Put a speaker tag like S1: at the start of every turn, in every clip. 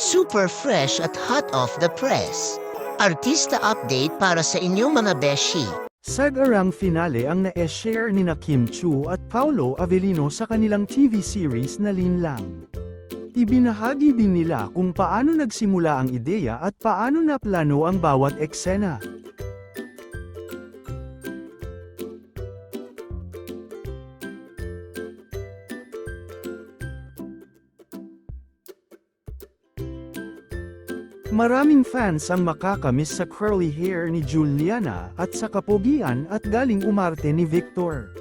S1: Super fresh at hot off the press. Artista update para sa inyong mga beshi.
S2: Sagarang finale ang na-share ni Kim Chu at Paolo Avellino sa kanilang TV series na Linlang. Ibinahagi din nila kung paano nagsimula ang ideya at paano naplano ang bawat eksena. Maraming fans ang makakamiss sa curly hair ni Juliana at sa kapogian at galing umarte ni Victor.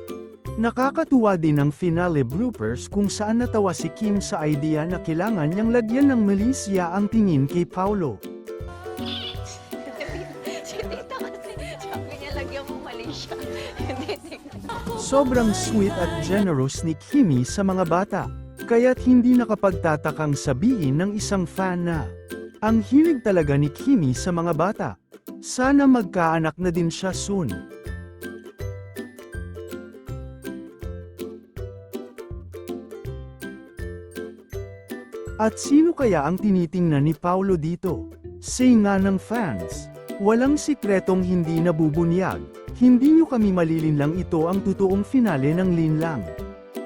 S2: Nakakatuwa din ang finale bloopers kung saan natawa si Kim sa idea na kailangan niyang lagyan ng Melissa ang tingin kay Paolo.
S3: Si tita kasi, sabi niya lagyan mo mali siya.
S2: Sobrang sweet at generous ni Kimi sa mga bata, kaya't hindi nakapagtatakang sabihin ng isang fan na ang hilig talaga ni Kimi sa mga bata. Sana magkaanak na din siya soon. At sino kaya ang tinitingnan ni Paolo dito? Say nga ng fans. Walang sikretong hindi nabubunyag. Hindi nyo kami malilinlang, ito ang totoong finale ng Linlang.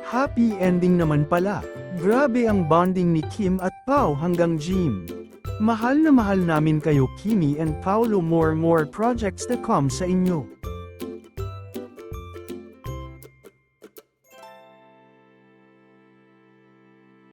S2: Happy ending naman pala. Grabe ang bonding ni Kim at Pao hanggang gym. Mahal na mahal namin kayo Kimi and Paolo, more projects to come sa inyo.